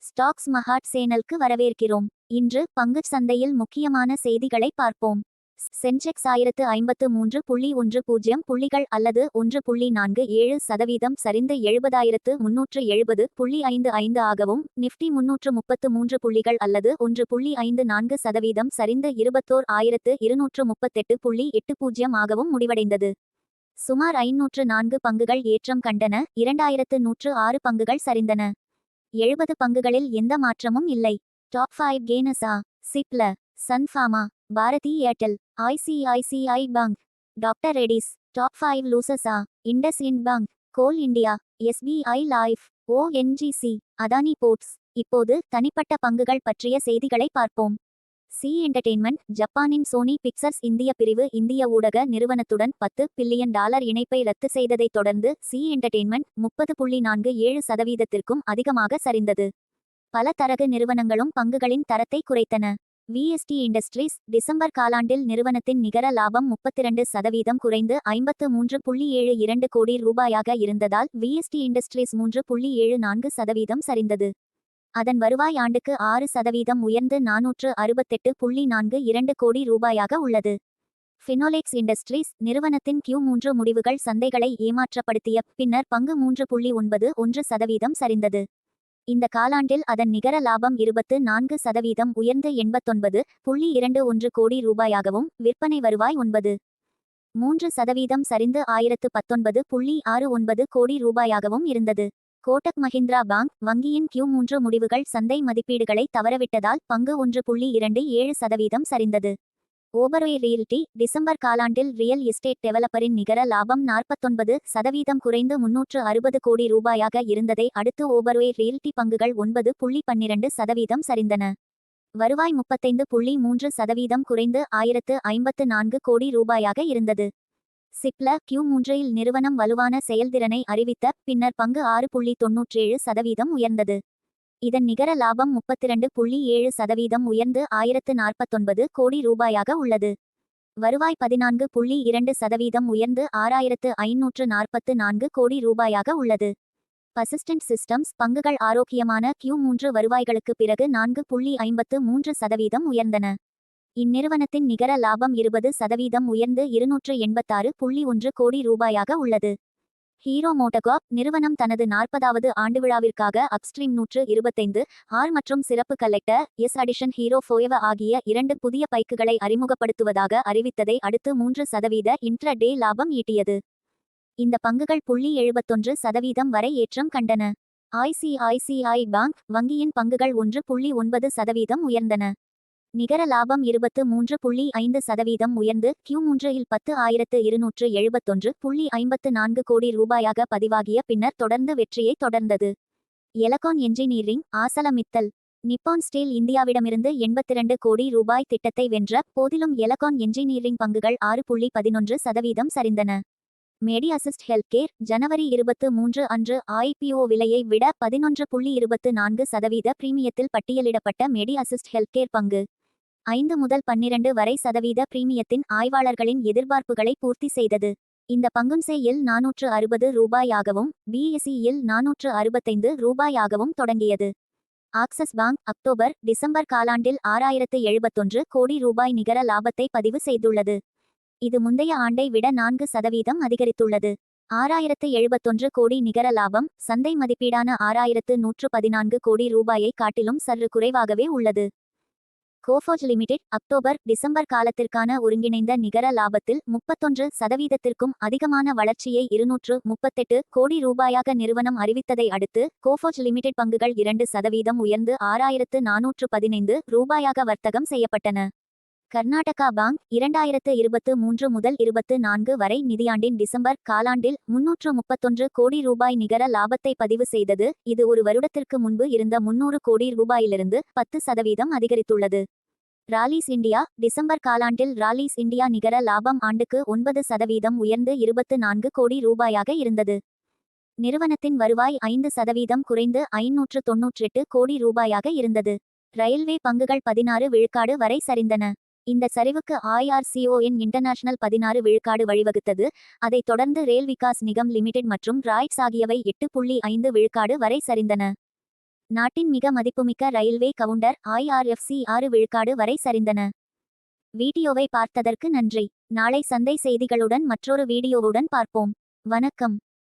Stocks மஹாட் சேனலுக்கு வரவேற்கிறோம். இன்று பங்குச் சந்தையில் முக்கியமான செய்திகளை பார்ப்போம். சென்செக்ஸ் 1053.10 புள்ளிகள் அல்லது 1.47% சரிந்து 70,370.55 ஆகவும், நிஃப்டி 333 புள்ளிகள் அல்லது 1.54% சரிந்து 21,238.80 ஆகவும் முடிவடைந்தது. சுமார் 504 பங்குகள் ஏற்றம் கண்டன, 2106 பங்குகள் சரிந்தன. 70 பங்குகளில் எந்த மாற்றமும் இல்லை. டாப் 5 கெய்னர்ஸா: Cipla, Sun Pharma, Bharti Airtel, ICICI Bank, doctor Reddy's. Top 5 லூசர்ஸா: IndusInd Bank, Coal India, SBI Life, ONGC, Adani Ports. இப்போது தனிப்பட்ட பங்குகள் பற்றிய செய்திகளை பார்ப்போம். சி என்டர்டெயின்மெண்ட் ஜப்பானின் சோனி பிக்சர்ஸ் இந்திய பிரிவு இந்திய ஊடக நிறுவனத்துடன் $10 பில்லியன் இணைப்பை ரத்து செய்ததைத் தொடர்ந்து சி என்டர்டெயின்மெண்ட் 30.47%க்கும் அதிகமாக சரிந்தது. பல தரகு நிறுவனங்களும் பங்குகளின் தரத்தை குறைத்தன. விஎஸ்டி இண்டஸ்ட்ரீஸ் டிசம்பர் காலாண்டில் நிறுவனத்தின் நிகர லாபம் 32% குறைந்து $53.72 கோடி ரூபாயாக இருந்ததால் விஎஸ்டி இண்டஸ்ட்ரீஸ் 3.74% சரிந்தது. அதன் வருவாய் ஆண்டுக்கு 6% உயர்ந்து $468.42 கோடி ரூபாயாக உள்ளது. ஃபினோலெக்ஸ் இண்டஸ்ட்ரீஸ் நிறுவனத்தின் Q3 முடிவுகள் சந்தைகளை ஏமாற்றப்படுத்திய பின்னர் பங்கு 3.91% சரிந்தது. இந்த காலாண்டில் அதன் நிகர லாபம் 24% உயர்ந்து $89.21 கோடி ரூபாயாகவும், விற்பனை வருவாய் 9.3% சரிந்து $1019.69 கோடி ரூபாயாகவும் இருந்தது. கோட்டக் மஹிந்திரா பேங்க் வங்கியின் Q3 முடிவுகள் சந்தை மதிப்பீடுகளை தவறவிட்டதால் பங்கு 1.27% சரிந்தது. ஓபரோய் ரியல்டி டிசம்பர் காலாண்டில் ரியல் எஸ்டேட் டெவலப்பரின் நிகர லாபம் 49% குறைந்து $360 கோடி ரூபாயாக இருந்ததை அடுத்து ஓபரோய் ரியல்டி பங்குகள் 9.12% சரிந்தன. வருவாய் 35.3% குறைந்து $1054 கோடி ரூபாயாக இருந்தது. சிப்ல Q3இல் நிறுவனம் வலுவான செயல்திறனை அறிவித்த பின்னர் பங்கு 6.97% உயர்ந்தது. இதன் நிகர லாபம் 32.7% உயர்ந்து $1049 கோடி ரூபாயாக உள்ளது. வருவாய் 14.2% உயர்ந்து $6544 கோடி ரூபாயாக உள்ளது. பர்சிஸ்டென்ட் சிஸ்டம்ஸ் பங்குகள் ஆரோக்கியமான Q3 வருவாய்களுக்கு பிறகு 4.53% உயர்ந்தன. இந்நிறுவனத்தின் நிகர லாபம் 20% உயர்ந்து $286.1 கோடி ரூபாயாக உள்ளது. ஹீரோ மோட்டோகார்ப் நிறுவனம் தனது 40வது ஆண்டு விழாவிற்காக அப்ஸ்ட்ரீம் 125 ஆர் மற்றும் சிறப்பு கலெக்டர் எஸ் அடிஷன் ஹீரோ ஃபோயவர் ஆகிய 2 புதிய பைக்குகளை அறிமுகப்படுத்துவதாக அறிவித்ததை அடுத்து 3% இன்ட்ரா டே லாபம் ஈட்டியது. இந்த பங்குகள் 0.71% வரை ஏற்றம் கண்டன. ஐசிஐசிஐ பேங்க் வங்கியின் பங்குகள் 1.9% உயர்ந்தன. நிகர லாபம் 23.5% உயர்ந்து Q3இல் 10,271.54 கோடி ரூபாயாக பதிவாகிய பின்னர் தொடர்ந்து வெற்றியை தொடர்ந்தது. எலக்ட்ரான் என்ஜினியரிங் ஆர்செலர்மித்தல் நிப்பான் ஸ்டீல் இந்தியாவிடமிருந்து 82 கோடி ரூபாய் திட்டத்தை வென்ற போதிலும் எலக்ட்ரான் என்ஜினியரிங் பங்குகள் 6.11% சரிந்தன. மேடி அசிஸ்ட் ஹெல்த்கேர் ஜனவரி 23 அன்று IPO விலையை விட 11.24% பிரீமியத்தில் பட்டியலிடப்பட்ட மேடி அசிஸ்ட் ஹெல்த்கேர் பங்கு 5 முதல் 12 வரை சதவீத பிரீமியத்தின் ஆய்வாளர்களின் எதிர்பார்ப்புகளை பூர்த்தி செய்தது. இந்த பங்குன்சேயில் $460 BSE-யில் $465 தொடங்கியது. ஆக்சஸ் பேங்க் அக்டோபர் டிசம்பர் காலாண்டில் 6071 கோடி ரூபாய் நிகர லாபத்தை பதிவு செய்துள்ளது. இது முந்தைய ஆண்டை விட 4% அதிகரித்துள்ளது. 6071 கோடி நிகர லாபம் சந்தை மதிப்பீடான 6114 கோடி ரூபாயை காட்டிலும் சற்று குறைவாகவே உள்ளது. கோஃபோர்ஜ் லிமிடெட் அக்டோபர் டிசம்பர் காலத்திற்கான ஒருங்கிணைந்த நிகர லாபத்தில் 31%க்கும் அதிகமான வளர்ச்சியை 238 கோடி ரூபாயாக நிறுவனம் அறிவித்ததை அடுத்து கோஃபோர்ஜ் லிமிடெட் பங்குகள் 2% உயர்ந்து $6415 ரூபாயாக வர்த்தகம் செய்யப்பட்டன. கர்நாடகா பேங்க் 2023 முதல் 24 வரை நிதியாண்டின் டிசம்பர் காலாண்டில் 331 கோடி ரூபாய் நிகர லாபத்தை பதிவு செய்தது. இது ஒரு வருடத்திற்கு முன்பு இருந்த 300 கோடி ரூபாயிலிருந்து 10% அதிகரித்துள்ளது. ராலிஸ் இந்தியா டிசம்பர் காலாண்டில் ராலிஸ் இந்தியா நிகர லாபம் ஆண்டுக்கு 9% உயர்ந்து 24 கோடி ரூபாயாக இருந்தது. நிறுவனத்தின் வருவாய் 5% குறைந்து $598 கோடி ரூபாயாக இருந்தது. ரயில்வே பங்குகள் 16 விழுக்காடு வரை சரிந்தன. இந்த சரிவுக்கு IRCON இன்டர்நேஷனல் 16 விழுக்காடு வழிவகுத்தது. அதைத் தொடர்ந்து ரேல் விகாஸ் நிகம் லிமிடெட் மற்றும் ராய்ட்ஸ் ஆகியவை 8.5 விழுக்காடு வரை சரிந்தன. நாட்டின் மிக மதிப்புமிக்க ரயில்வே கவுண்டர் IRFC 6 விழுக்காடு வரை சரிந்தன. வீடியோவை பார்த்ததற்கு நன்றி. நாளை சந்தை செய்திகளுடன் மற்றொரு வீடியோவுடன் பார்ப்போம். வணக்கம்.